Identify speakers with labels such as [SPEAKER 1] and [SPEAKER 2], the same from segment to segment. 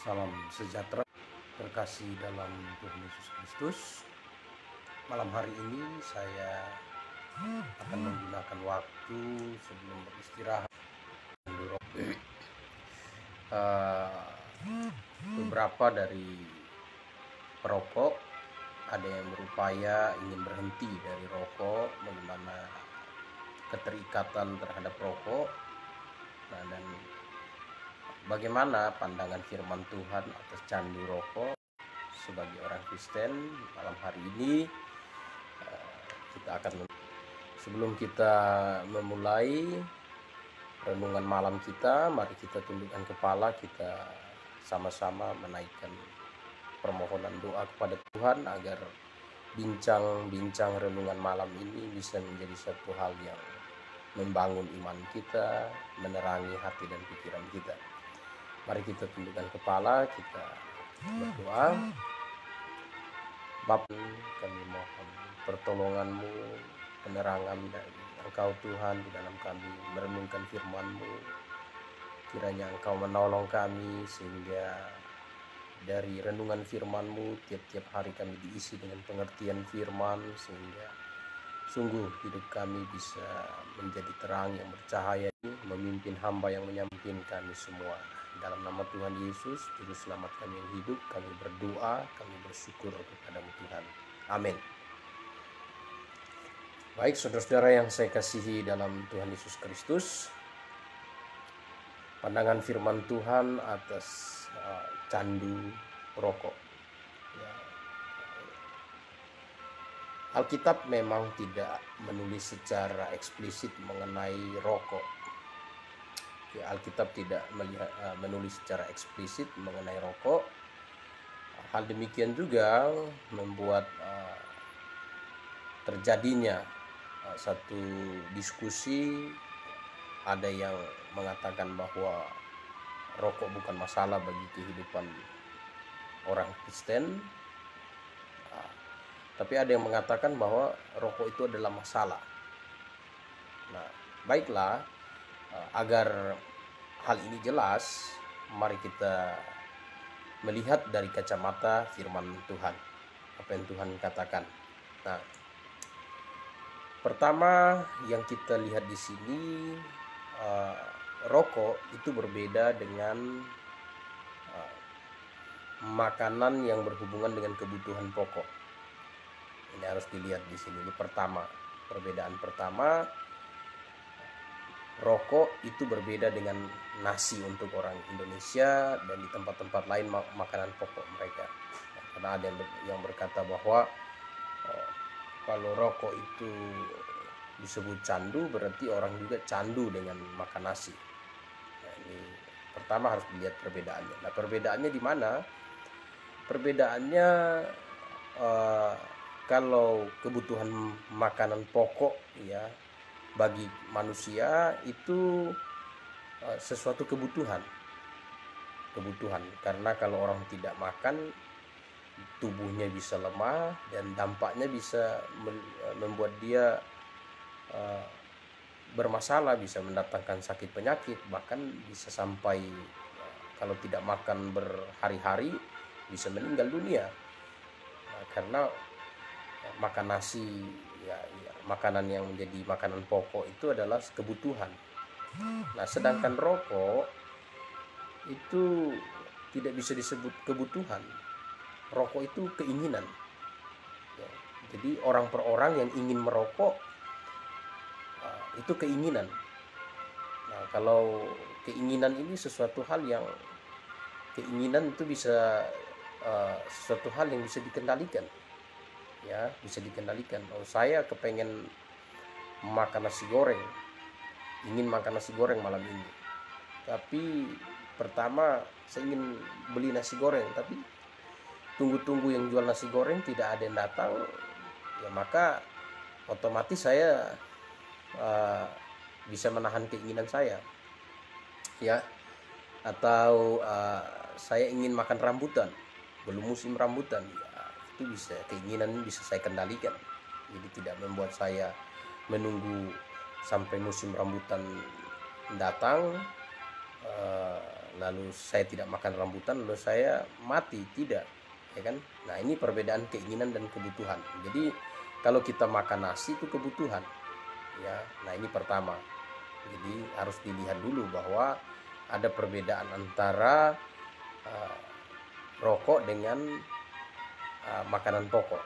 [SPEAKER 1] Salam sejahtera, terkasih dalam Tuhan Yesus Kristus. Malam hari ini saya akan menggunakan waktu sebelum beristirahat beberapa dari perokok ada yang berupaya ingin berhenti dari rokok, bagaimana keterikatan terhadap rokok, dan bagaimana pandangan firman Tuhan atas candu rokok. Sebagai orang Kristen, malam hari ini sebelum kita memulai renungan malam kita, mari kita tundukkan kepala, kita sama-sama menaikkan permohonan doa kepada Tuhan agar bincang-bincang renungan malam ini bisa menjadi satu hal yang membangun iman kita, menerangi hati dan pikiran kita. Mari kita tundukkan kepala, kita berdoa. Bapa, kami mohon pertolongan-Mu, penerangan dari Engkau Tuhan di dalam kami merenungkan firman-Mu. Kiranya Engkau menolong kami sehingga dari renungan firman-Mu tiap-tiap hari kami diisi dengan pengertian firman, sehingga sungguh hidup kami bisa menjadi terang yang bercahaya, memimpin hamba yang menyampaikan kami semua. Dalam nama Tuhan Yesus, Juru Selamat kami yang hidup, kami berdoa, kami bersyukur kepada-Mu Tuhan. Amin. Baik, saudara-saudara yang saya kasihi dalam Tuhan Yesus Kristus, pandangan firman Tuhan atas candu rokok. Alkitab memang tidak menulis secara eksplisit mengenai rokok. Alkitab tidak menulis secara eksplisit mengenai rokok. Hal demikian juga membuat terjadinya satu diskusi. Ada yang mengatakan bahwa rokok bukan masalah bagi kehidupan orang Kristen, tapi ada yang mengatakan bahwa rokok itu adalah masalah. Nah, baiklah, agar hal ini jelas, mari kita melihat dari kacamata firman Tuhan, apa yang Tuhan katakan. Nah, pertama yang kita lihat di sini, rokok itu berbeda dengan makanan yang berhubungan dengan kebutuhan pokok. Ini harus dilihat di sini. Ini pertama, perbedaan pertama. Rokok itu berbeda dengan nasi untuk orang Indonesia dan di tempat-tempat lain makanan pokok mereka. Karena ada yang berkata bahwa kalau rokok itu disebut candu, berarti orang juga candu dengan makan nasi. Nah, ini pertama harus dilihat perbedaannya. Nah, perbedaannya di mana? Perbedaannya kalau kebutuhan makanan pokok ya bagi manusia itu sesuatu kebutuhan, karena kalau orang tidak makan tubuhnya bisa lemah dan dampaknya bisa membuat dia bermasalah, bisa mendatangkan sakit penyakit, bahkan bisa sampai kalau tidak makan berhari-hari bisa meninggal dunia. Nah, karena makan nasi ya, makanan yang menjadi makanan pokok itu adalah kebutuhan. Nah, sedangkan rokok itu tidak bisa disebut kebutuhan. Rokok itu keinginan. Ya, jadi orang per orang yang ingin merokok itu keinginan. Nah, kalau keinginan ini sesuatu hal yang keinginan itu bisa sesuatu hal yang bisa dikendalikan. Ya, bisa dikendalikan. Oh, saya kepengen makan nasi goreng, ingin makan nasi goreng malam ini, tapi pertama saya ingin beli nasi goreng, tapi tunggu yang jual nasi goreng tidak ada yang datang, ya maka otomatis saya bisa menahan keinginan saya, ya. Atau saya ingin makan rambutan, belum musim rambutan, ya, itu bisa, keinginan bisa saya kendalikan, jadi tidak membuat saya menunggu sampai musim rambutan datang lalu saya tidak makan rambutan lalu saya mati, tidak, ya kan? Nah, ini perbedaan keinginan dan kebutuhan. Jadi kalau kita makan nasi itu kebutuhan, ya. Nah, ini pertama. Jadi harus dilihat dulu bahwa ada perbedaan antara rokok dengan makanan pokok.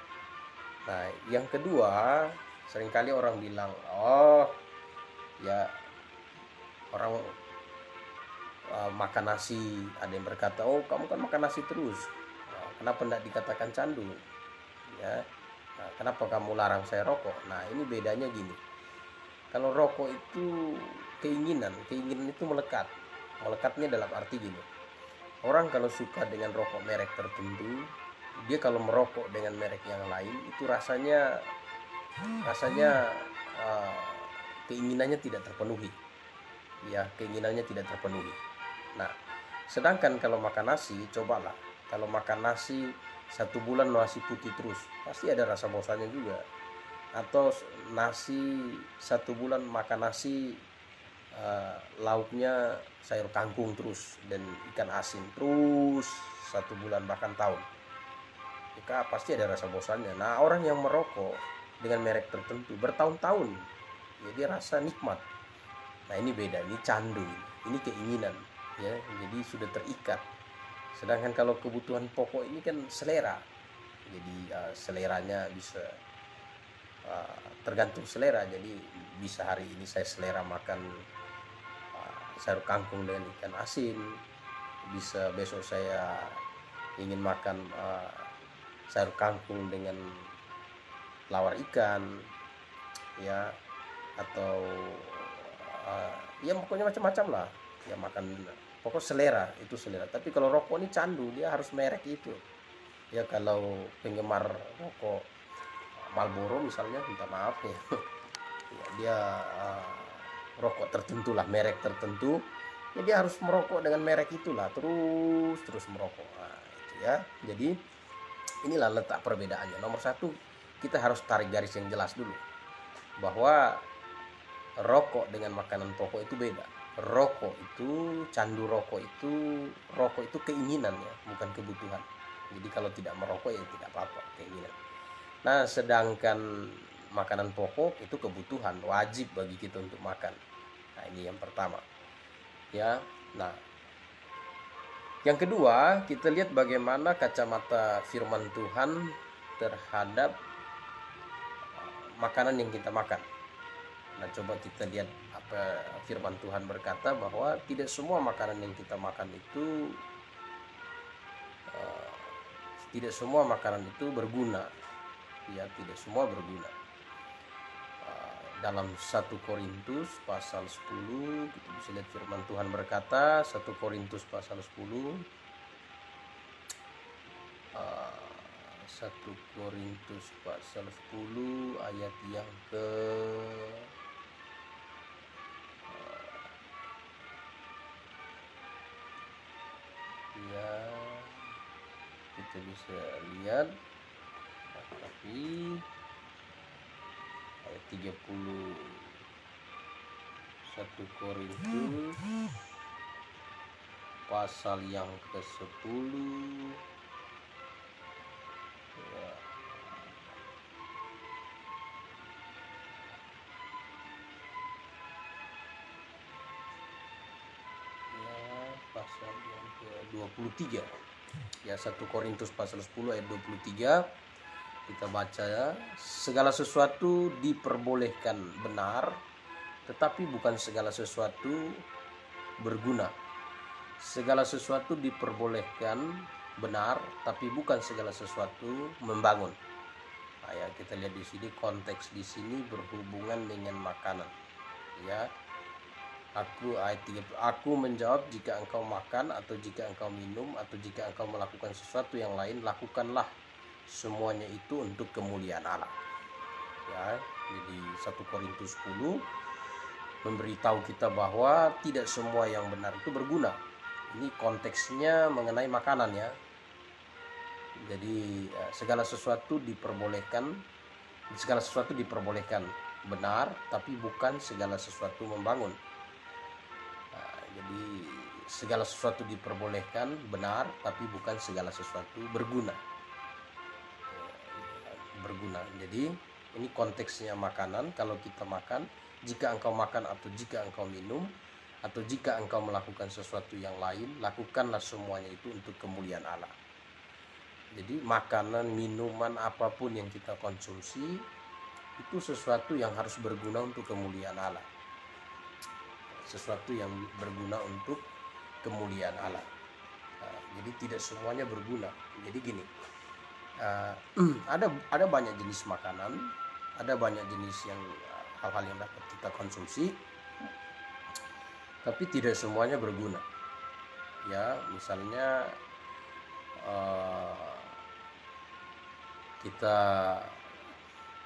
[SPEAKER 1] Nah, yang kedua, seringkali orang bilang, oh ya, orang makan nasi, ada yang berkata, oh kamu kan makan nasi terus, kenapa tidak dikatakan candu, ya. Nah, kenapa kamu larang saya rokok? Nah, ini bedanya gini, kalau rokok itu keinginan itu melekatnya dalam arti gini, orang kalau suka dengan rokok merek tertentu, dia kalau merokok dengan merek yang lain itu rasanya keinginannya tidak terpenuhi, ya, keinginannya tidak terpenuhi. Nah, sedangkan kalau makan nasi, cobalah kalau makan nasi 1 bulan nasi putih terus, pasti ada rasa bosannya juga. Atau nasi 1 bulan makan nasi lauknya sayur kangkung terus dan ikan asin terus 1 bulan bahkan tahun, maka pasti ada rasa bosannya. Nah, orang yang merokok dengan merek tertentu bertahun-tahun, ya dia rasa nikmat. Nah, ini beda, ini candu, ini keinginan, ya, jadi sudah terikat. Sedangkan kalau kebutuhan pokok ini kan selera, jadi seleranya bisa tergantung selera. Jadi bisa hari ini saya selera makan sayur kangkung dengan ikan asin, bisa besok saya ingin makan sayur kangkung dengan lawar ikan, ya, atau ya pokoknya macam-macam lah, ya, makan pokok selera, itu selera. Tapi kalau rokok ini candu, dia harus merek itu, ya. Kalau penggemar rokok Marlboro misalnya, minta maaf ya, ya dia rokok tertentu lah, merek tertentu, ya dia harus merokok dengan merek itulah, terus merokok. Nah, itu ya. Jadi inilah letak perbedaannya. Nomor satu, kita harus tarik garis yang jelas dulu bahwa rokok dengan makanan pokok itu beda. Rokok itu, candu rokok itu keinginan, ya, bukan kebutuhan. Jadi kalau tidak merokok ya tidak apa-apa, keinginan. Nah, sedangkan makanan pokok itu kebutuhan, wajib bagi kita untuk makan. Nah, ini yang pertama, ya. Nah, yang kedua, kita lihat bagaimana kacamata firman Tuhan terhadap makanan yang kita makan. Nah, coba kita lihat apa firman Tuhan berkata, bahwa tidak semua makanan yang kita makan itu berguna, ya, tidak semua berguna. Dalam 1 Korintus pasal 10 kita bisa lihat firman Tuhan berkata, 1 Korintus pasal 10, 1 Korintus pasal 10 ayat yang ke ya, kita bisa lihat, tapi ayat 30, 1 Korintus pasal yang ke-10, ya, pasal yang ke-23, ya, 1 Korintus pasal 10 ayat 23, kita baca, ya, segala sesuatu diperbolehkan benar, tetapi bukan segala sesuatu berguna. Segala sesuatu diperbolehkan benar, tapi bukan segala sesuatu membangun. Nah, ya, kita lihat di sini, konteks di sini berhubungan dengan makanan, ya. Aku menjawab, jika engkau makan atau jika engkau minum atau jika engkau melakukan sesuatu yang lain, lakukanlah semuanya itu untuk kemuliaan Allah, ya. Jadi 1 Korintus 10 memberitahu kita bahwa tidak semua yang benar itu berguna. Ini konteksnya mengenai makanan, ya. Jadi segala sesuatu diperbolehkan benar, tapi bukan segala sesuatu membangun. Nah, jadi segala sesuatu diperbolehkan, benar, tapi bukan segala sesuatu berguna. Berguna. Jadi ini konteksnya makanan. Kalau kita makan, jika engkau makan atau jika engkau minum atau jika engkau melakukan sesuatu yang lain, lakukanlah semuanya itu untuk kemuliaan Allah. Jadi makanan, minuman, apapun yang kita konsumsi itu sesuatu yang harus berguna untuk kemuliaan Allah. Sesuatu yang berguna untuk kemuliaan Allah. Jadi tidak semuanya berguna. Jadi gini, ada banyak jenis makanan, ada banyak jenis yang hal-hal yang dapat kita konsumsi, tapi tidak semuanya berguna. Ya, misalnya kita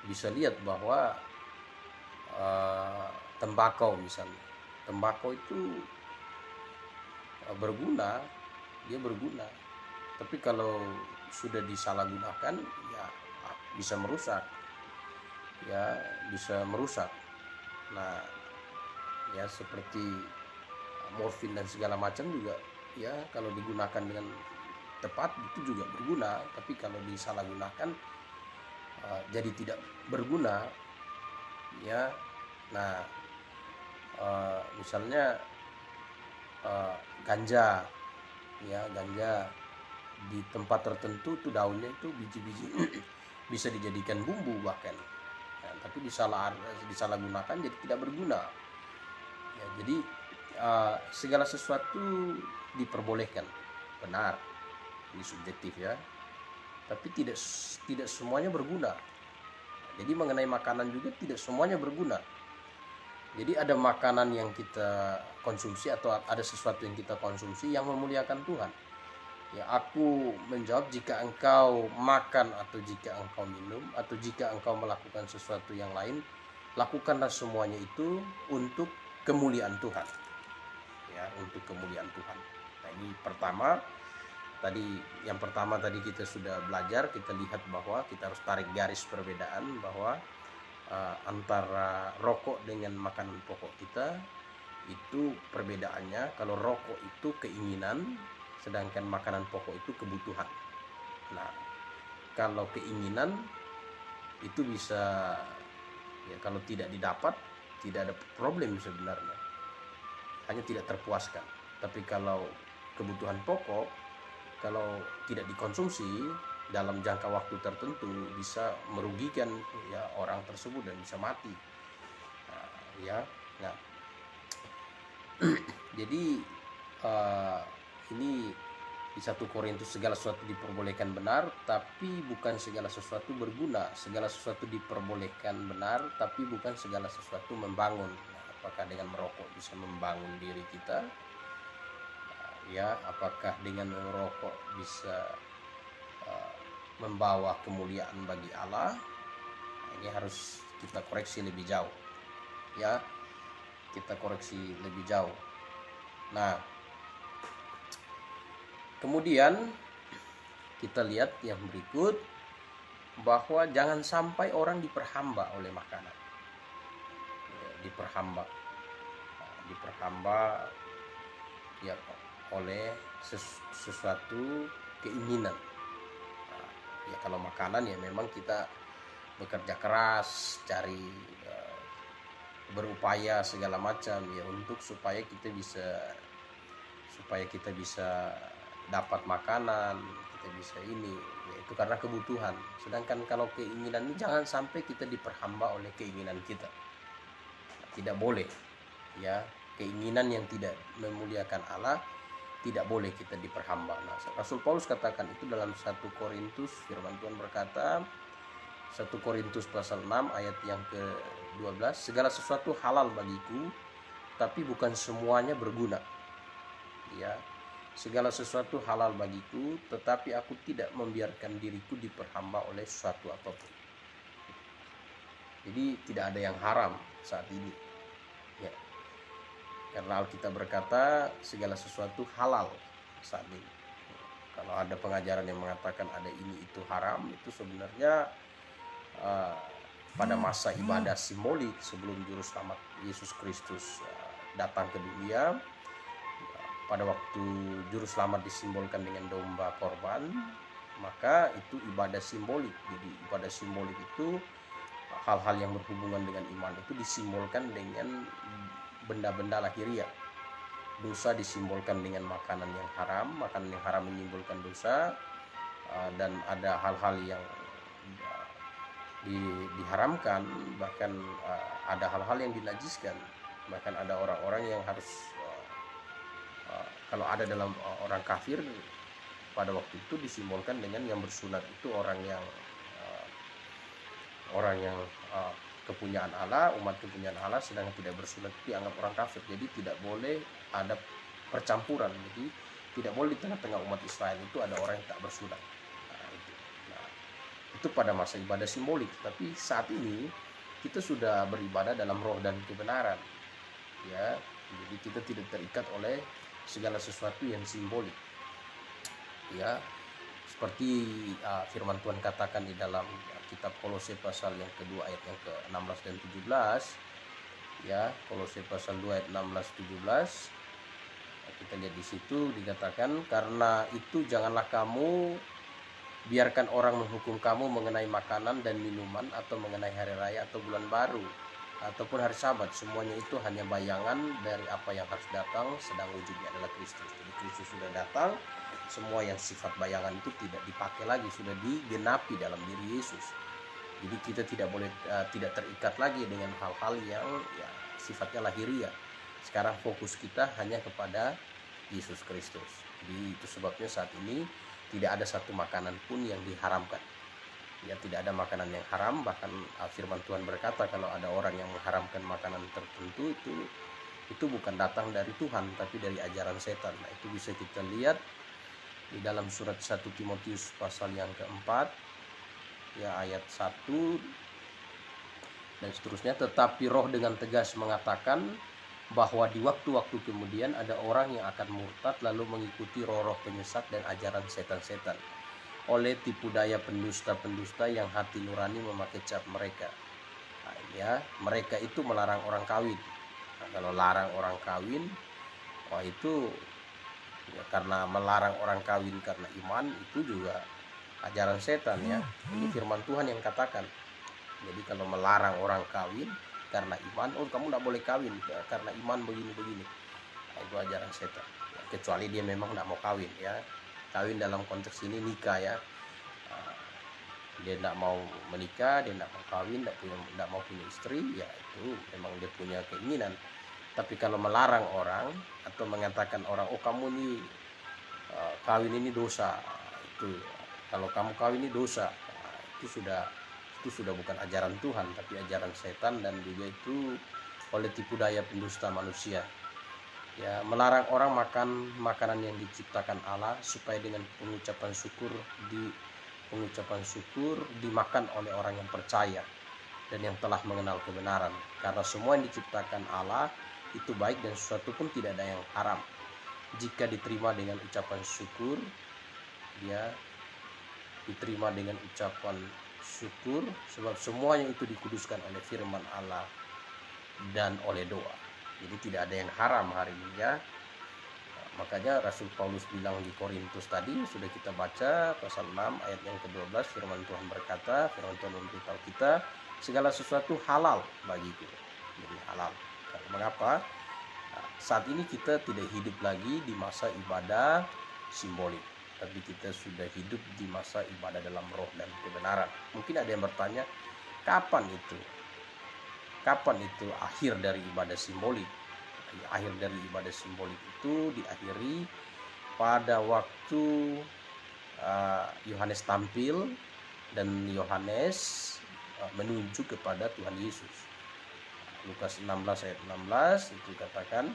[SPEAKER 1] bisa lihat bahwa tembakau misalnya, tembakau itu berguna, dia berguna, tapi kalau sudah disalahgunakan ya bisa merusak, ya bisa merusak. Nah, ya seperti morfin dan segala macam juga, ya kalau digunakan dengan tepat itu juga berguna, tapi kalau disalahgunakan jadi tidak berguna, ya. Nah, misalnya ganja, ya ganja di tempat tertentu tuh daunnya itu biji-biji bisa dijadikan bumbu bahkan, ya, tapi disalahgunakan jadi tidak berguna. Ya, jadi segala sesuatu diperbolehkan, benar, ini subjektif ya, tapi tidak semuanya berguna. Jadi mengenai makanan juga tidak semuanya berguna. Jadi ada makanan yang kita konsumsi atau ada sesuatu yang kita konsumsi yang memuliakan Tuhan. Ya, aku menjawab, jika engkau makan atau jika engkau minum atau jika engkau melakukan sesuatu yang lain, lakukanlah semuanya itu untuk kemuliaan Tuhan. Ya, untuk kemuliaan Tuhan. Nah, ini yang pertama tadi kita sudah belajar, kita lihat bahwa kita harus tarik garis perbedaan bahwa antara rokok dengan makanan pokok kita itu perbedaannya. Kalau rokok itu keinginan, sedangkan makanan pokok itu kebutuhan. Nah, kalau keinginan itu bisa, ya kalau tidak didapat tidak ada problem sebenarnya, hanya tidak terpuaskan. Tapi kalau kebutuhan pokok, kalau tidak dikonsumsi dalam jangka waktu tertentu bisa merugikan ya orang tersebut dan bisa mati. Nah, jadi ini di 1 Korintus segala sesuatu diperbolehkan benar, tapi bukan segala sesuatu berguna. Segala sesuatu diperbolehkan benar, tapi bukan segala sesuatu membangun. Nah, apakah dengan merokok bisa membangun diri kita? Ya, apakah dengan merokok bisa membawa kemuliaan bagi Allah? Nah, ini harus kita koreksi lebih jauh. Ya, kita koreksi lebih jauh. Nah, kemudian kita lihat yang berikut, bahwa jangan sampai orang diperhamba oleh makanan. Ya, diperhamba ya oleh sesuatu keinginan. Ya kalau makanan ya memang kita bekerja keras, cari berupaya segala macam ya untuk supaya kita bisa dapat makanan, kita bisa ini, yaitu karena kebutuhan. Sedangkan kalau keinginan ini jangan sampai kita diperhamba oleh keinginan kita. Tidak boleh, ya, keinginan yang tidak memuliakan Allah tidak boleh kita diperhamba. Nah, Rasul Paulus katakan itu dalam 1 Korintus, firman Tuhan berkata 1 Korintus pasal 6 ayat yang ke-12, segala sesuatu halal bagiku, tapi bukan semuanya berguna. Ya, segala sesuatu halal bagiku, tetapi aku tidak membiarkan diriku diperhamba oleh sesuatu apapun. Jadi tidak ada yang haram saat ini. Ya. Karena Alkitab berkata segala sesuatu halal saat ini. Kalau ada pengajaran yang mengatakan ada ini itu haram, itu sebenarnya pada masa ibadah simbolik sebelum juru selamat Yesus Kristus datang ke dunia, pada waktu juru selamat disimbolkan dengan domba korban, maka itu ibadah simbolik. Jadi ibadah simbolik itu hal-hal yang berhubungan dengan iman itu disimbolkan dengan benda-benda lahiriah. Dosa disimbolkan dengan makanan yang haram menyimbolkan dosa, dan ada hal-hal yang diharamkan, bahkan ada hal-hal yang dinajiskan, bahkan ada orang-orang yang harus kalau ada dalam orang kafir pada waktu itu disimbolkan dengan yang bersunat itu orang yang kepunyaan Allah, umat kepunyaan Allah, sedangkan tidak bersunat itu dianggap orang kafir. Jadi tidak boleh ada percampuran. Jadi tidak boleh di tengah-tengah umat Israel itu ada orang yang tak bersunat. Itu pada masa ibadah simbolik. Tapi saat ini kita sudah beribadah dalam roh dan kebenaran, ya. Jadi kita tidak terikat oleh segala sesuatu yang simbolik, ya. Seperti firman Tuhan katakan di dalam kitab Kolose pasal yang kedua ayat yang ke-16 dan 17, ya. Kolose pasal 2 ayat 16-17. Kita lihat di situ dikatakan, karena itu janganlah kamu biarkan orang menghukum kamu mengenai makanan dan minuman, atau mengenai hari raya atau bulan baru, ataupun hari Sabat. Semuanya itu hanya bayangan dari apa yang harus datang, sedang wujudnya adalah Kristus. Jadi Kristus sudah datang, semua yang sifat bayangan itu tidak dipakai lagi, sudah digenapi dalam diri Yesus. Jadi kita tidak boleh tidak terikat lagi dengan hal-hal yang sifatnya lahiriah. Sekarang fokus kita hanya kepada Yesus Kristus. Jadi itu sebabnya saat ini tidak ada satu makanan pun yang diharamkan. Ya, tidak ada makanan yang haram. Bahkan firman Tuhan berkata kalau ada orang yang mengharamkan makanan tertentu, itu bukan datang dari Tuhan, tapi dari ajaran setan. Nah, itu bisa kita lihat di dalam surat 1 Timotius pasal yang keempat, ya, ayat 1 dan seterusnya. Tetapi roh dengan tegas mengatakan bahwa di waktu-waktu kemudian ada orang yang akan murtad lalu mengikuti roh-roh penyesat dan ajaran setan-setan, oleh tipu daya pendusta-pendusta yang hati nurani memakai cap mereka. Nah, ya, mereka itu melarang orang kawin. Nah, kalau larang orang kawin, itu ya, karena melarang orang kawin karena iman, itu juga ajaran setan, ya. Ini firman Tuhan yang katakan. Jadi kalau melarang orang kawin karena iman, kamu tidak boleh kawin karena iman begini-begini, nah, itu ajaran setan, ya, kecuali dia memang tidak mau kawin, ya. Kawin dalam konteks ini nikah, ya. Dia tidak mau menikah, dia tidak mau kawin, tidak mau punya istri, ya itu memang dia punya keinginan. Tapi kalau melarang orang atau mengatakan orang, kamu ini kawin ini dosa, itu kalau kamu kawin ini dosa, itu sudah bukan ajaran Tuhan, tapi ajaran setan, dan juga itu oleh tipu daya pendusta manusia. Ya, melarang orang makan makanan yang diciptakan Allah, supaya dengan pengucapan syukur dimakan oleh orang yang percaya dan yang telah mengenal kebenaran. Karena semua yang diciptakan Allah itu baik, dan sesuatu pun tidak ada yang haram jika diterima dengan ucapan syukur. Ya, diterima dengan ucapan syukur, sebab semuanya itu dikuduskan oleh firman Allah dan oleh doa. Jadi tidak ada yang haram hari ini, ya. Makanya Rasul Paulus bilang di Korintus tadi, sudah kita baca pasal 6 ayat yang ke-12, firman Tuhan berkata, firman Tuhan memberitahu kita, segala sesuatu halal bagiku. Jadi halal. Mengapa? Saat ini kita tidak hidup lagi di masa ibadah simbolik, tapi kita sudah hidup di masa ibadah dalam roh dan kebenaran. Mungkin ada yang bertanya, kapan itu? Kapan itu akhir dari ibadah simbolik? Akhir dari ibadah simbolik itu diakhiri pada waktu Yohanes tampil dan Yohanes menunjuk kepada Tuhan Yesus. Lukas 16 ayat 16 itu katakan,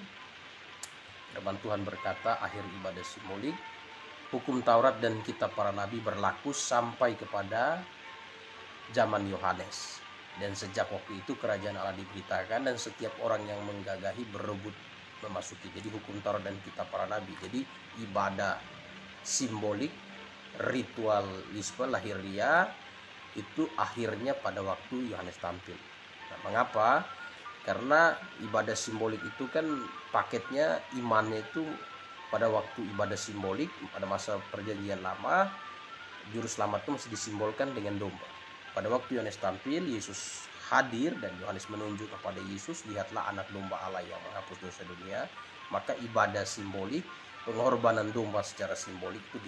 [SPEAKER 1] firman Tuhan berkata, akhir ibadah simbolik, hukum Taurat dan kitab para nabi berlaku sampai kepada zaman Yohanes. Dan sejak waktu itu kerajaan Allah diberitakan, dan setiap orang yang menggagahi berebut memasuki. Jadi hukum Taurat dan kitab para nabi. Jadi ibadah simbolik, ritualisme lahiriah itu akhirnya pada waktu Yohanes tampil. Nah, mengapa? Karena ibadah simbolik itu kan paketnya imannya itu pada waktu ibadah simbolik pada masa perjanjian lama, juru selamat itu masih disimbolkan dengan domba. Pada waktu Yohanes tampil, Yesus hadir dan Yohanes menunjuk kepada Yesus, lihatlah anak domba Allah yang menghapus dosa dunia. Maka ibadah simbolik, pengorbanan domba secara simbolik itu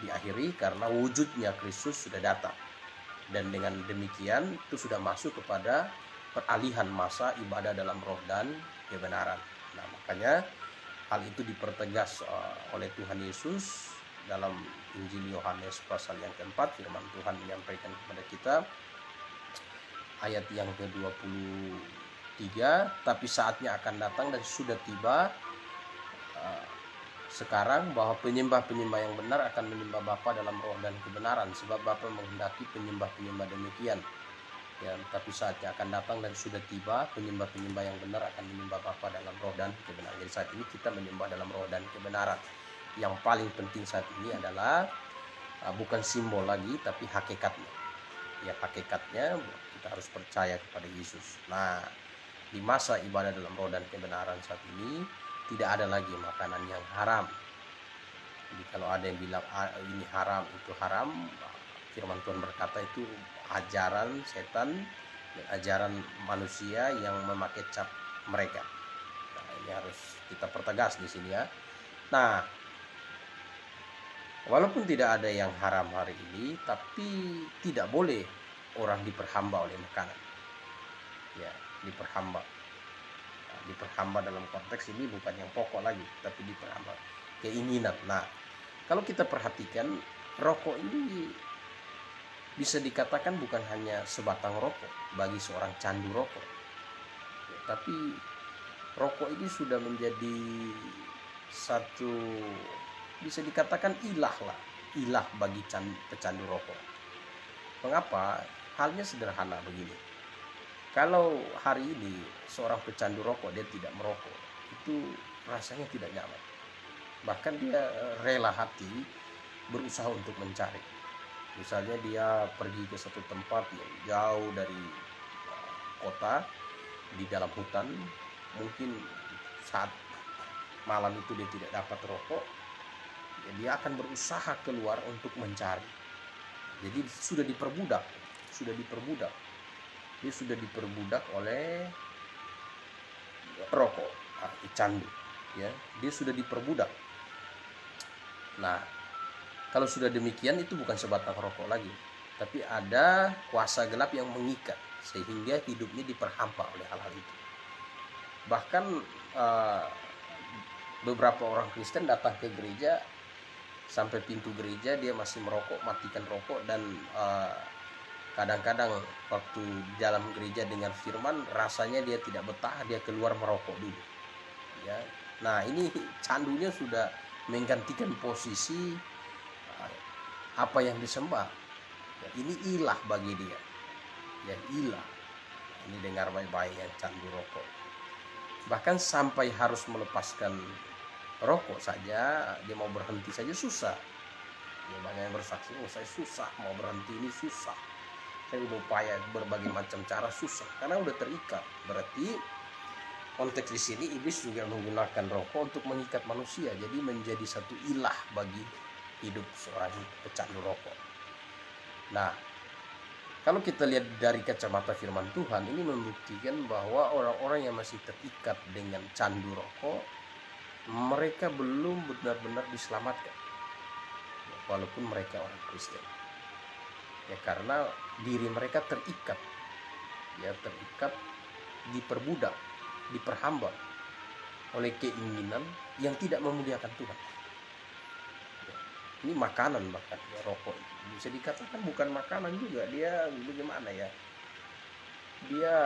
[SPEAKER 1] diakhiri karena wujudnya Kristus sudah datang. Dan dengan demikian itu sudah masuk kepada peralihan masa ibadah dalam roh dan kebenaran. Nah, makanya hal itu dipertegas oleh Tuhan Yesus dalam Injil Yohanes pasal yang keempat. Firman Tuhan menyampaikan kepada kita ayat yang ke-23, tapi saatnya akan datang dan sudah tiba sekarang bahwa penyembah-penyembah yang benar akan menyembah Bapa dalam roh dan kebenaran, sebab Bapa menghendaki penyembah-penyembah demikian. Ya, tapi saatnya akan datang dan sudah tiba, penyembah-penyembah yang benar akan menyembah Bapa dalam roh dan kebenaran. Jadi saat ini kita menyembah dalam roh dan kebenaran. Yang paling penting saat ini adalah bukan simbol lagi, tapi hakikatnya. Ya, hakikatnya kita harus percaya kepada Yesus. Nah, di masa ibadah dalam roh dan kebenaran saat ini tidak ada lagi makanan yang haram. Jadi kalau ada yang bilang ini haram, itu haram, firman Tuhan berkata itu ajaran setan dan ajaran manusia yang memakai cap mereka. Nah, ini harus kita pertegas di sini ya. Nah, walaupun tidak ada yang haram hari ini, tapi tidak boleh orang diperhamba oleh makanan. Ya, diperhamba. Nah, diperhamba dalam konteks ini bukan yang pokok lagi, tapi diperhamba keinginan. Nah, kalau kita perhatikan, rokok ini bisa dikatakan bukan hanya sebatang rokok bagi seorang candu rokok, ya, tapi rokok ini sudah menjadi satu, bisa dikatakan ilah bagi pecandu rokok. Mengapa? Halnya sederhana begini. Kalau hari ini seorang pecandu rokok dia tidak merokok, itu rasanya tidak nyaman. Bahkan dia rela hati berusaha untuk mencari. Misalnya dia pergi ke satu tempat yang jauh dari kota, di dalam hutan, mungkin saat malam itu dia tidak dapat rokok, ya dia akan berusaha keluar untuk mencari. Jadi sudah diperbudak. Dia sudah diperbudak oleh rokok, candu, ya. Dia sudah diperbudak. Nah, kalau sudah demikian itu bukan sebatang rokok lagi, tapi ada kuasa gelap yang mengikat sehingga hidupnya diperhampa oleh hal-hal itu. Bahkan beberapa orang Kristen datang ke gereja, sampai pintu gereja dia masih merokok, matikan rokok, dan kadang-kadang waktu dalam gereja dengar firman rasanya dia tidak betah, dia keluar merokok dulu. Ya, nah ini candunya sudah menggantikan posisi apa yang disembah. Ya, ini ilah bagi dia. Ya, ilah. Ini dengar baik-baik yang candu rokok. Bahkan sampai harus melepaskan rokok saja, dia mau berhenti saja susah. Ya, banyak yang bersaksi, saya susah mau berhenti, ini susah. Saya berupaya berbagai macam cara, susah karena udah terikat. Berarti konteks di sini iblis juga menggunakan rokok untuk mengikat manusia, jadi menjadi satu ilah bagi hidup seorang pecandu rokok. Nah, kalau kita lihat dari kacamata firman Tuhan, ini membuktikan bahwa orang-orang yang masih terikat dengan candu rokok, mereka belum benar-benar diselamatkan, walaupun mereka orang Kristen. Ya, karena diri mereka terikat, ya, terikat, diperbudak, diperhamba oleh keinginan yang tidak memuliakan Tuhan. Ini makanan, bahkan ya, rokok bisa dikatakan bukan makanan juga, dia bagaimana ya, dia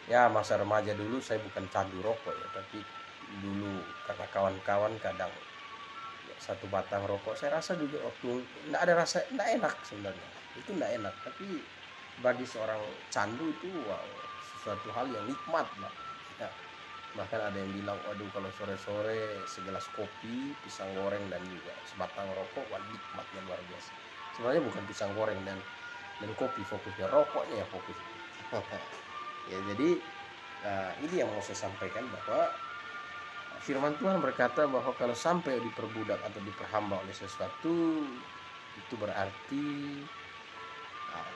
[SPEAKER 1] ya masa remaja dulu saya bukan candu rokok ya, tapi dulu karena kawan-kawan kadang ya, satu batang rokok saya rasa juga waktu enggak ada rasa, enggak enak sebenarnya, itu enggak enak, tapi bagi seorang candu itu wow, sesuatu hal yang nikmat lah. Ya, bahkan ada yang bilang, waduh kalau sore-sore segelas kopi, pisang goreng dan juga sebatang rokok, wah nikmatnya luar biasa. Sebenarnya bukan pisang goreng dan kopi fokusnya, rokoknya ya fokus. Ya, jadi ini yang mau saya sampaikan, bahwa firman Tuhan berkata bahwa kalau sampai diperbudak atau diperhamba oleh sesuatu, itu berarti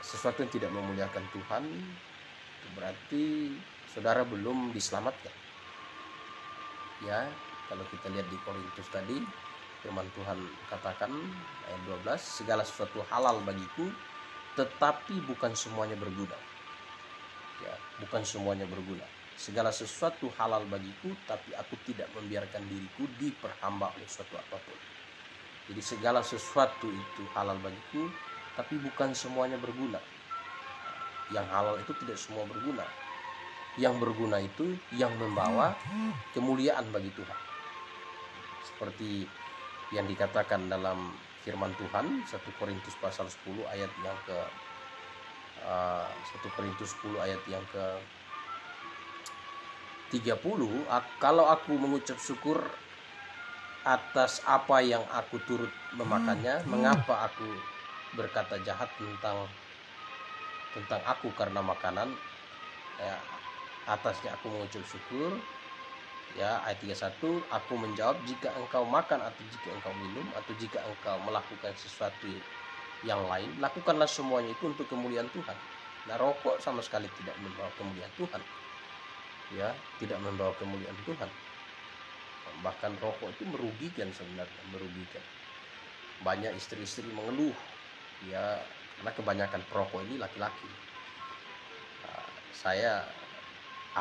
[SPEAKER 1] sesuatu yang tidak memuliakan Tuhan. Itu berarti saudara belum diselamatkan. Ya, kalau kita lihat di Korintus tadi, firman Tuhan katakan ayat 12, segala sesuatu halal bagiku, tetapi bukan semuanya berguna. Ya, bukan semuanya berguna. Segala sesuatu halal bagiku, tapi aku tidak membiarkan diriku diperhamba oleh suatu apapun. Jadi segala sesuatu itu halal bagiku, tapi bukan semuanya berguna. Yang halal itu tidak semua berguna. Yang berguna itu yang membawa kemuliaan bagi Tuhan. Seperti yang dikatakan dalam firman Tuhan 1 Korintus pasal 10 ayat yang ke 1 Korintus 10 ayat yang ke 30, kalau aku mengucap syukur atas apa yang aku turut memakannya, mengapa aku berkata jahat tentang aku karena makanan? Ya, atasnya aku mengucap syukur. Ya, ayat 31, aku menjawab, jika engkau makan atau jika engkau minum atau jika engkau melakukan sesuatu yang lain, lakukanlah semuanya itu untuk kemuliaan Tuhan. Nah, rokok sama sekali tidak membawa kemuliaan Tuhan. Ya, tidak membawa kemuliaan Tuhan. Bahkan rokok itu merugikan sebenarnya, merugikan. Banyak istri-istri mengeluh, ya, karena kebanyakan perokok ini laki-laki. Saya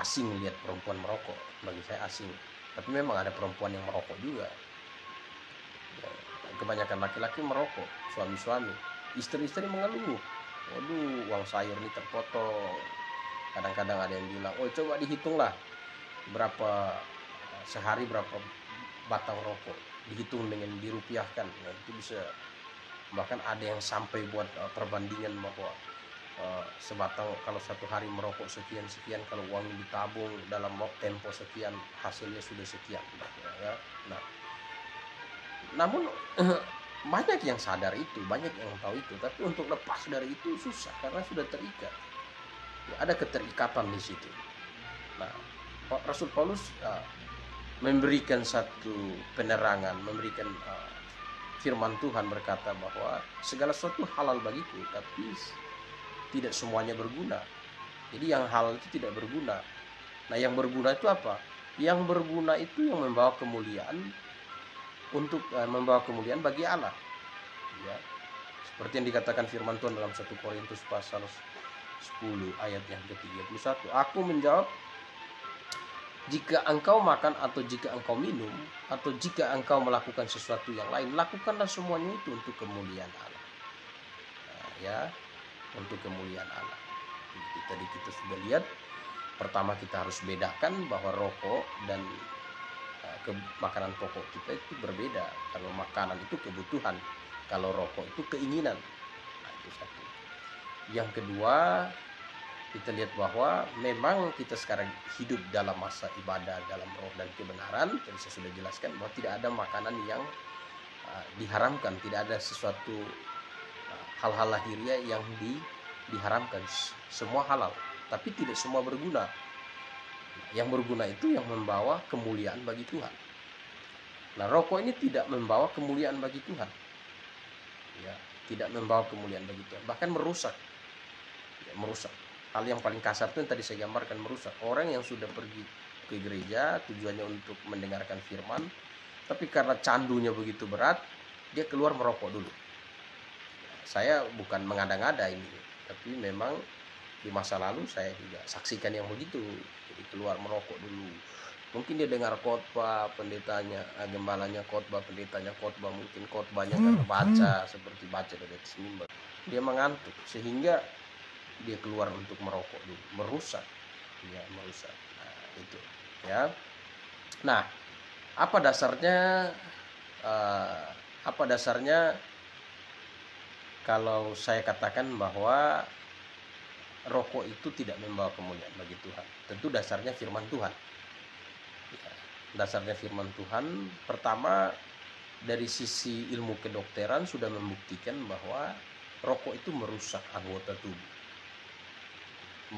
[SPEAKER 1] asing lihat perempuan merokok, bagi saya asing. Tapi memang ada perempuan yang merokok juga. Ya, kebanyakan laki-laki merokok, suami-suami. Istri-istri mengeluh, waduh, uang sayur ini terpotong. Kadang-kadang ada yang bilang, oh coba dihitunglah berapa sehari berapa batang rokok, dihitung dengan dirupiahkan. Nah, itu bisa, bahkan ada yang sampai buat perbandingan bahwa sebatang kalau satu hari merokok sekian, kalau uangnya ditabung dalam tempo sekian, hasilnya sudah sekian. Ya. Nah, namun banyak yang sadar itu, banyak yang tahu itu, tapi untuk lepas dari itu susah karena sudah terikat. Ya, ada keterikatan di situ. Nah, Rasul Paulus memberikan satu penerangan, memberikan firman Tuhan berkata bahwa segala sesuatu halal bagiku, tapi tidak semuanya berguna. Jadi yang halal itu tidak berguna. Nah, yang berguna itu apa? Yang berguna itu yang membawa kemuliaan, untuk membawa kemuliaan bagi Allah. Ya, seperti yang dikatakan firman Tuhan dalam 1 Korintus pasal 10 ayat yang ke-31. Aku menjawab, jika engkau makan atau jika engkau minum atau jika engkau melakukan sesuatu yang lain, lakukanlah semuanya itu untuk kemuliaan Allah. Nah, ya, untuk kemuliaan Allah. Jadi tadi kita sudah lihat, pertama kita harus bedakan bahwa rokok dan makanan pokok kita itu berbeda. Kalau makanan itu kebutuhan, kalau rokok itu keinginan. Nah, itu satu. Yang kedua, kita lihat bahwa memang kita sekarang hidup dalam masa ibadah dalam roh dan kebenaran. Tadi saya sudah jelaskan bahwa tidak ada makanan yang diharamkan, tidak ada sesuatu hal-hal lahiriah yang diharamkan. Semua halal, tapi tidak semua berguna. Yang berguna itu yang membawa kemuliaan bagi Tuhan. Nah, rokok ini tidak membawa kemuliaan bagi Tuhan. Ya, tidak membawa kemuliaan bagi Tuhan, bahkan merusak. Ya, merusak. Hal yang paling kasar itu yang tadi saya gambarkan, merusak. Orang yang sudah pergi ke gereja tujuannya untuk mendengarkan firman, tapi karena candunya begitu berat, dia keluar merokok dulu. Saya bukan mengada-ngada ini, tapi memang di masa lalu saya juga saksikan yang begitu. Jadi keluar merokok dulu. Mungkin dia dengar khotbah pendetanya, gembalanya khotbah, pendetanya khotbah, mungkin khotbahnya karena baca seperti baca dari atas mimbar. Dia mengantuk sehingga dia keluar untuk merokok dulu, merusak. Ya, merusak. Nah, itu. Ya. Nah, apa dasarnya? Apa dasarnya kalau saya katakan bahwa rokok itu tidak membawa kemuliaan bagi Tuhan? Tentu dasarnya firman Tuhan. Dasarnya firman Tuhan, pertama dari sisi ilmu kedokteran sudah membuktikan bahwa rokok itu merusak anggota tubuh.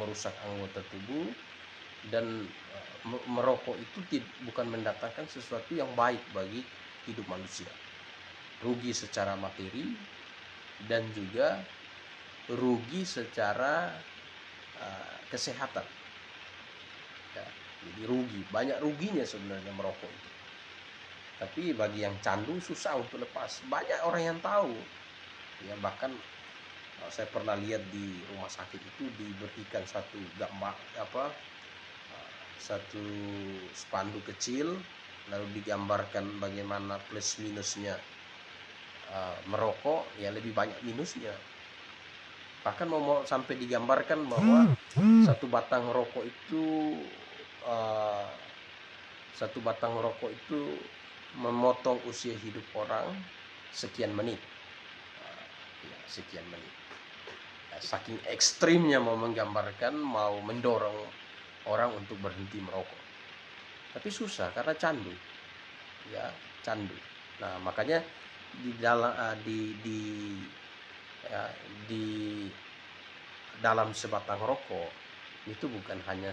[SPEAKER 1] Merusak anggota tubuh, Dan merokok itu bukan mendatangkan sesuatu yang baik bagi hidup manusia. Rugi secara materi dan juga rugi secara kesehatan. Ya, jadi banyak ruginya sebenarnya merokok itu. Tapi bagi yang candu susah untuk lepas. Banyak orang yang tahu. Ya, bahkan saya pernah lihat di rumah sakit itu diberikan satu gambar satu spanduk kecil, lalu digambarkan bagaimana plus minusnya merokok. Ya, lebih banyak minusnya. Bahkan mau sampai digambarkan bahwa satu batang rokok itu memotong usia hidup orang sekian menit. Sekian menit. Saking ekstrimnya mau menggambarkan, mau mendorong orang untuk berhenti merokok. Tapi susah karena candu. Ya, candu. Nah, makanya di dalam sebatang rokok itu bukan hanya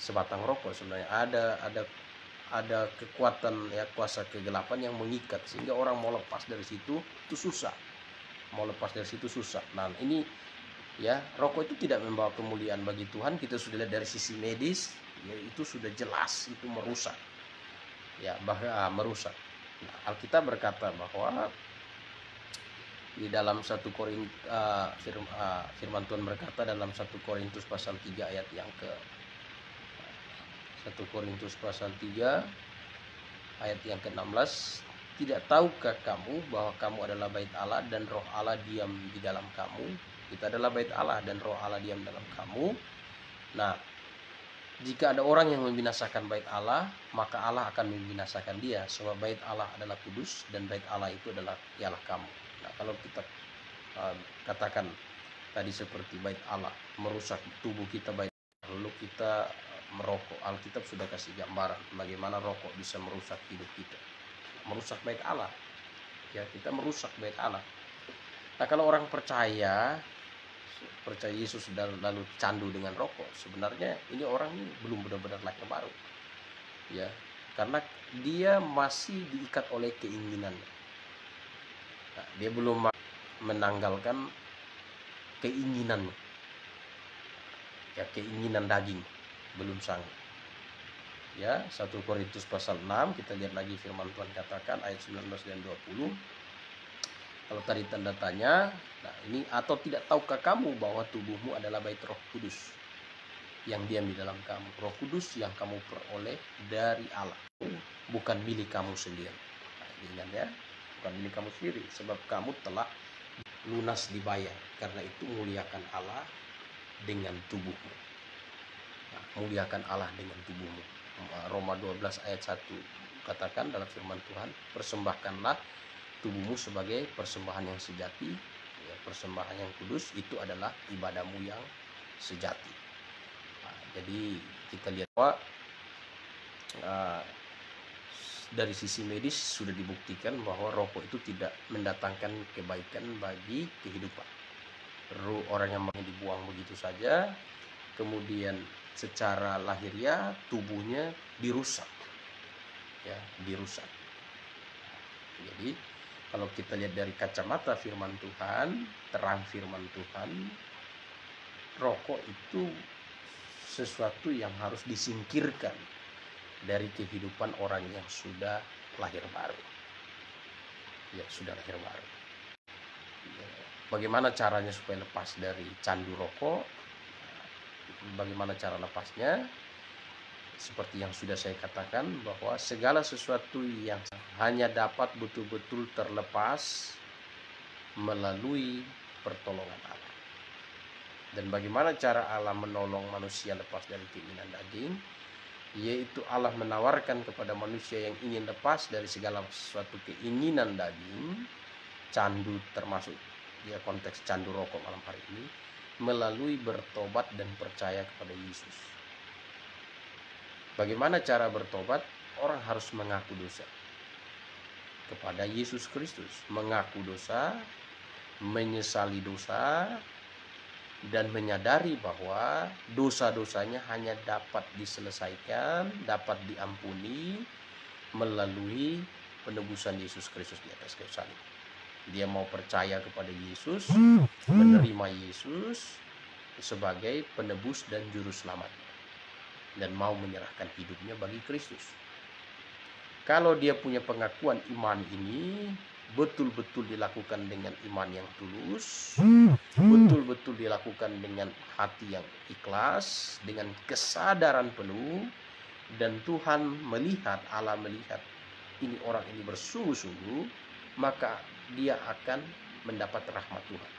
[SPEAKER 1] sebatang rokok, sebenarnya ada kekuatan, ya, kuasa kegelapan yang mengikat sehingga orang mau lepas dari situ itu susah. Nah, ini, ya, rokok itu tidak membawa kemuliaan bagi Tuhan. Kita sudah lihat dari sisi medis, ya, itu sudah jelas itu merusak. Ya, bahkan merusak. Nah, Alkitab berkata bahwa di dalam firman Tuhan berkata dalam 1 Korintus pasal 3 ayat yang ke 1 Korintus pasal 3 ayat yang ke-16, tidak tahukah kamu bahwa kamu adalah bait Allah dan roh Allah diam di dalam kamu? Kita adalah bait Allah dan roh Allah diam dalam kamu. Nah, jika ada orang yang membinasakan bait Allah, maka Allah akan membinasakan dia, sebab bait Allah adalah kudus dan bait Allah itu ialah kamu. Nah, kalau kita katakan tadi seperti bait Allah merusak tubuh kita, lalu kita merokok, Alkitab sudah kasih gambaran bagaimana rokok bisa merusak hidup kita, merusak bait Allah. Ya, kita merusak bait Allah. Nah, kalau orang percaya Yesus lalu candu dengan rokok, sebenarnya ini orang ini belum benar-benar lahir baru. Ya, karena dia masih diikat oleh keinginannya. Nah, dia belum menanggalkan keinginannya. Ya, keinginan daging belum sanggup. Ya, 1 Korintus pasal 6, kita lihat lagi firman Tuhan katakan ayat 19 dan 20. Kalau tadi tanda tanya, nah ini, atau tidak tahukah kamu bahwa tubuhmu adalah bait Roh Kudus yang diam di dalam kamu? Roh Kudus yang kamu peroleh dari Allah, bukan milik kamu sendiri. Nah, ingat, ya, bukan milik kamu sendiri, sebab kamu telah lunas dibayar. Karena itu muliakan Allah dengan tubuhmu. Nah, muliakan Allah dengan tubuhmu. Roma 12 ayat 1 katakan dalam firman Tuhan, persembahkanlah tubuhmu sebagai persembahan yang sejati, ya, persembahan yang kudus, itu adalah ibadahmu yang sejati. Nah, jadi kita lihat bahwa dari sisi medis sudah dibuktikan bahwa rokok itu tidak mendatangkan kebaikan bagi kehidupan. Orang yang dibuang begitu saja, kemudian secara lahiriah tubuhnya dirusak, ya, dirusak. Jadi kalau kita lihat dari kacamata firman Tuhan, terang firman Tuhan, rokok itu sesuatu yang harus disingkirkan dari kehidupan orang yang sudah lahir baru. Ya, sudah lahir baru. Ya, bagaimana caranya supaya lepas dari candu rokok? Bagaimana cara lepasnya? Seperti yang sudah saya katakan, bahwa segala sesuatu yang hanya dapat betul-betul terlepas melalui pertolongan Allah. Dan bagaimana cara Allah menolong manusia lepas dari keinginan daging? Yaitu Allah menawarkan kepada manusia yang ingin lepas dari segala sesuatu keinginan daging, candu termasuk, ya, konteks candu rokok malam hari ini, melalui bertobat dan percaya kepada Yesus. Bagaimana cara bertobat? Orang harus mengaku dosa kepada Yesus Kristus, mengaku dosa, menyesali dosa, dan menyadari bahwa dosa-dosanya hanya dapat diselesaikan, dapat diampuni melalui penebusan Yesus Kristus di atas kayu salib. Dia mau percaya kepada Yesus, menerima Yesus sebagai penebus dan juru selamat, dan mau menyerahkan hidupnya bagi Kristus. Kalau dia punya pengakuan iman ini betul-betul dilakukan dengan iman yang tulus, betul-betul dilakukan dengan hati yang ikhlas, dengan kesadaran penuh, dan Tuhan melihat, Allah melihat ini orang ini bersungguh-sungguh, maka dia akan mendapat rahmat Tuhan.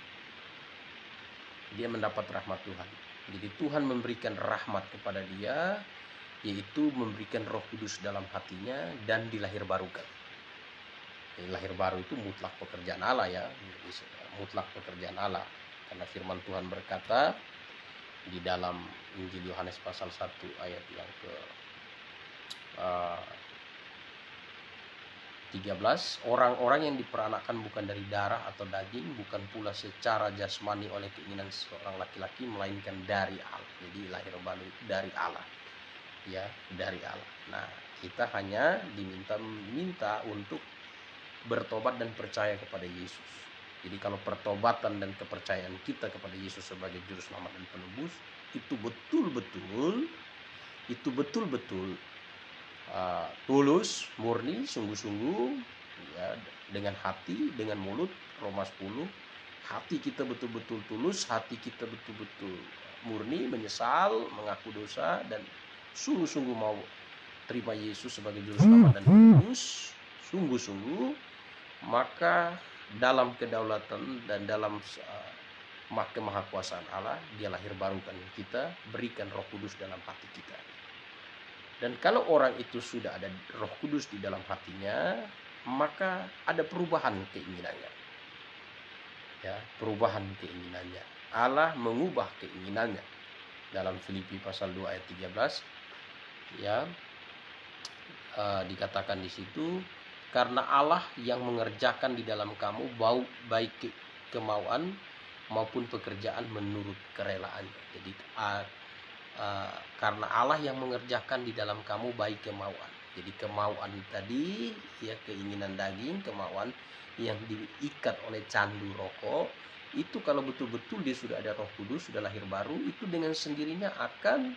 [SPEAKER 1] Dia mendapat rahmat Tuhan. Jadi Tuhan memberikan rahmat kepada dia, yaitu memberikan Roh Kudus dalam hatinya dan dilahir barukan. Lahir baru itu mutlak pekerjaan Allah ya, mutlak pekerjaan Allah. Karena firman Tuhan berkata di dalam Injil Yohanes pasal 1 ayat yang ke 13, orang-orang yang diperanakkan bukan dari darah atau daging, bukan pula secara jasmani oleh keinginan seorang laki-laki, melainkan dari Allah. Jadi lahir baru dari Allah, ya, dari Allah. Nah, kita hanya diminta untuk bertobat dan percaya kepada Yesus. Jadi kalau pertobatan dan kepercayaan kita kepada Yesus sebagai juru selamat dan penebus itu betul-betul tulus, murni, sungguh-sungguh, ya, dengan hati, dengan mulut. Roma 10, hati kita betul-betul tulus, hati kita betul-betul murni, menyesal, mengaku dosa, dan sungguh-sungguh mau terima Yesus sebagai juru selamat dan penebus, sungguh-sungguh, maka dalam kedaulatan dan dalam kemahakuasaan Allah, dia lahir barukan kita, berikan Roh Kudus dalam hati kita. Dan kalau orang itu sudah ada Roh Kudus di dalam hatinya, maka ada perubahan keinginannya. Ya, perubahan keinginannya. Allah mengubah keinginannya. Dalam Filipi pasal 2 ayat 13, ya, dikatakan di situ, karena Allah yang mengerjakan di dalam kamu baik kemauan maupun pekerjaan menurut kerelaannya. Jadi karena Allah yang mengerjakan di dalam kamu baik kemauan. Jadi kemauan tadi, ya, keinginan daging, kemauan yang diikat oleh candu rokok, itu kalau betul-betul dia sudah ada Roh Kudus, sudah lahir baru, itu dengan sendirinya akan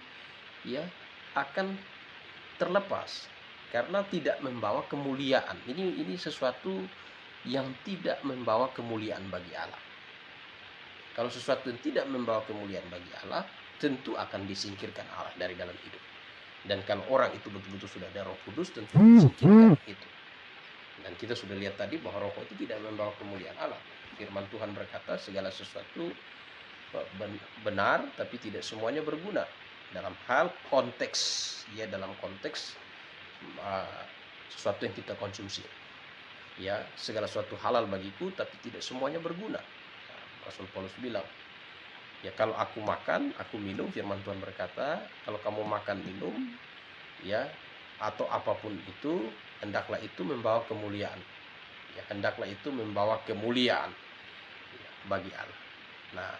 [SPEAKER 1] terlepas, karena tidak membawa kemuliaan. Ini sesuatu yang tidak membawa kemuliaan bagi Allah. Kalau sesuatu yang tidak membawa kemuliaan bagi Allah, tentu akan disingkirkan Allah dari dalam hidup. Dan kalau orang itu betul-betul sudah ada Roh Kudus, tentu disingkirkan itu. Dan kita sudah lihat tadi bahwa rokok itu tidak membawa kemuliaan Allah. Firman Tuhan berkata segala sesuatu benar, tapi tidak semuanya berguna. Dalam hal konteks, ya, dalam konteks sesuatu yang kita konsumsi. Ya, segala sesuatu halal bagiku, tapi tidak semuanya berguna. Rasul Paulus bilang, ya, kalau aku makan, aku minum, firman Tuhan berkata, kalau kamu makan minum, ya, atau apapun itu, hendaklah itu membawa kemuliaan. Ya, hendaklah itu membawa kemuliaan, ya, bagi Allah. Nah,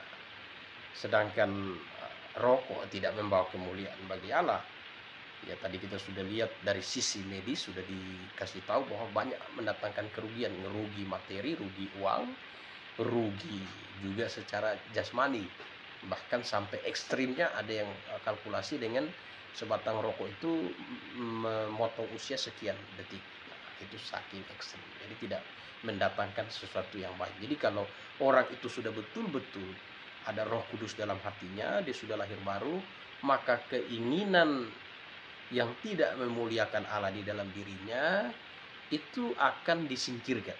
[SPEAKER 1] sedangkan rokok tidak membawa kemuliaan bagi Allah. Ya, tadi kita sudah lihat dari sisi medis, sudah dikasih tahu bahwa banyak mendatangkan kerugian, rugi materi, rugi uang, rugi juga secara jasmani. Bahkan sampai ekstrimnya ada yang kalkulasi dengan sebatang rokok itu memotong usia sekian detik. Nah, itu saking ekstrim. Jadi tidak mendatangkan sesuatu yang baik. Jadi kalau orang itu sudah betul-betul ada Roh Kudus dalam hatinya, dia sudah lahir baru, maka keinginan yang tidak memuliakan Allah di dalam dirinya itu akan disingkirkan.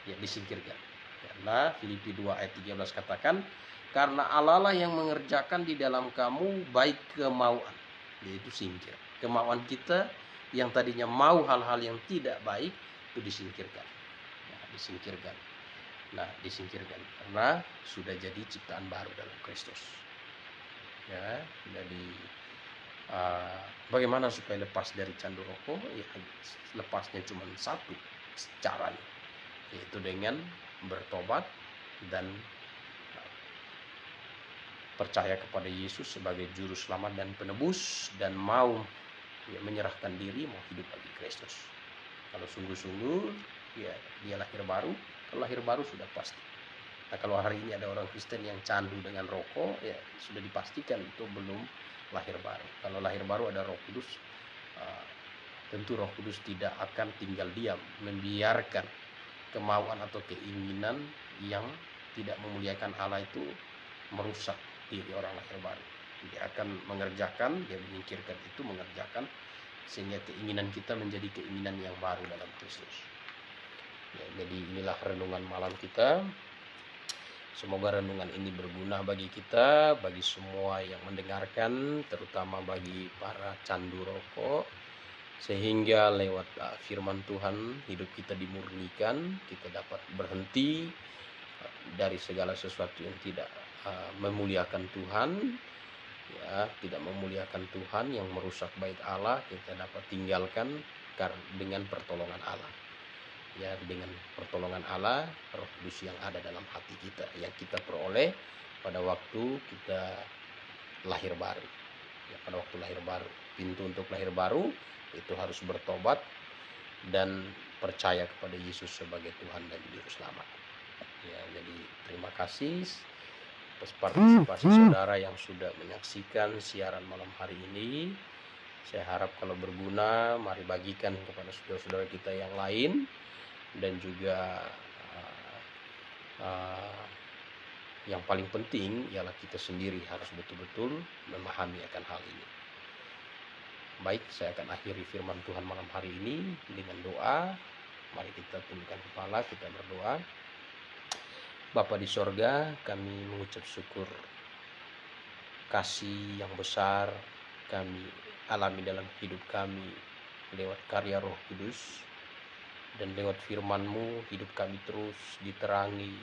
[SPEAKER 1] Ya, disingkirkan. Karena Filipi 2 ayat 13 katakan, karena Allah lah yang mengerjakan di dalam kamu baik kemauan, yaitu singkir. Kemauan kita yang tadinya mau hal-hal yang tidak baik itu disingkirkan. Nah, disingkirkan. Nah, disingkirkan karena sudah jadi ciptaan baru dalam Kristus. Ya, jadi bagaimana supaya lepas dari candu rokok? Ya, lepasnya cuma satu caranya, yaitu dengan bertobat dan percaya kepada Yesus sebagai juru selamat dan penebus, dan mau menyerahkan diri, mau hidup bagi Kristus. Kalau sungguh-sungguh ya dia lahir baru, kalau lahir baru sudah pasti. Nah, kalau hari ini ada orang Kristen yang candu dengan rokok, ya sudah dipastikan itu belum lahir baru. Kalau lahir baru ada Roh Kudus, tentu Roh Kudus tidak akan tinggal diam, membiarkan kemauan atau keinginan yang tidak memuliakan Allah itu merusak diri orang lahir baru. Dia akan mengerjakan, dia menyingkirkan itu, mengerjakan, sehingga keinginan kita menjadi keinginan yang baru dalam Kristus. Ya, jadi inilah renungan malam kita. Semoga renungan ini berguna bagi kita, bagi semua yang mendengarkan, terutama bagi para candu rokok, sehingga lewat firman Tuhan hidup kita dimurnikan, kita dapat berhenti dari segala sesuatu yang tidak memuliakan Tuhan, ya, tidak memuliakan Tuhan, yang merusak bait Allah, kita dapat tinggalkan dengan pertolongan Allah. Ya, dengan pertolongan Allah, Roh Kudus yang ada dalam hati kita, yang kita peroleh pada waktu kita lahir baru. Ya, pada waktu lahir baru, pintu untuk lahir baru itu harus bertobat dan percaya kepada Yesus sebagai Tuhan dan Juru Selamat. Ya, jadi terima kasih atas partisipasi saudara yang sudah menyaksikan siaran malam hari ini. Saya harap kalau berguna, mari bagikan kepada saudara-saudara kita yang lain. Dan juga yang paling penting ialah kita sendiri harus betul-betul memahami akan hal ini. Baik, saya akan akhiri firman Tuhan malam hari ini dengan doa. Mari kita tundukkan kepala, kita berdoa. Bapa di sorga, kami mengucap syukur kasih yang besar kami alami dalam hidup kami lewat karya Roh Kudus. Dan lewat firman-Mu hidup kami terus diterangi,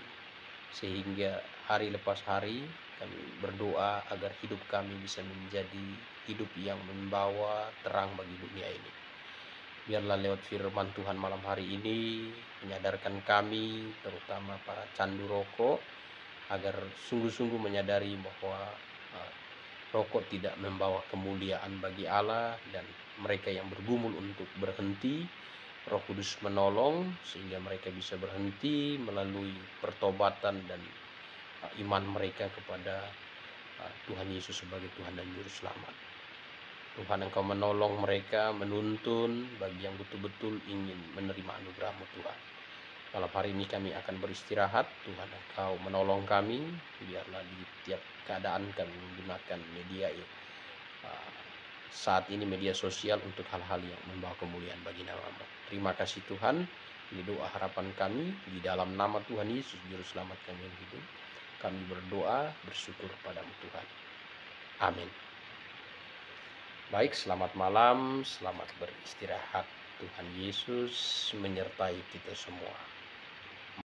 [SPEAKER 1] sehingga hari lepas hari kami berdoa agar hidup kami bisa menjadi hidup yang membawa terang bagi dunia ini. Biarlah lewat firman Tuhan malam hari ini menyadarkan kami, terutama para candu rokok, agar sungguh-sungguh menyadari bahwa rokok tidak membawa kemuliaan bagi Allah, dan mereka yang bergumul untuk berhenti, Roh Kudus menolong sehingga mereka bisa berhenti melalui pertobatan dan iman mereka kepada Tuhan Yesus sebagai Tuhan dan Juru Selamat. Tuhan, Engkau menolong mereka, menuntun bagi yang betul-betul ingin menerima anugerah-Mu Tuhan. Malam hari ini kami akan beristirahat. Tuhan, Engkau menolong kami, biarlah di tiap keadaan kami menggunakan media saat ini, media sosial, untuk hal-hal yang membawa kemuliaan bagi nama-Mu. Terima kasih Tuhan. Ini doa harapan kami di dalam nama Tuhan Yesus Juru Selamat kami yang hidup. Kami berdoa bersyukur padamu Tuhan. Amin. Baik, selamat malam, selamat beristirahat. Tuhan Yesus menyertai kita semua.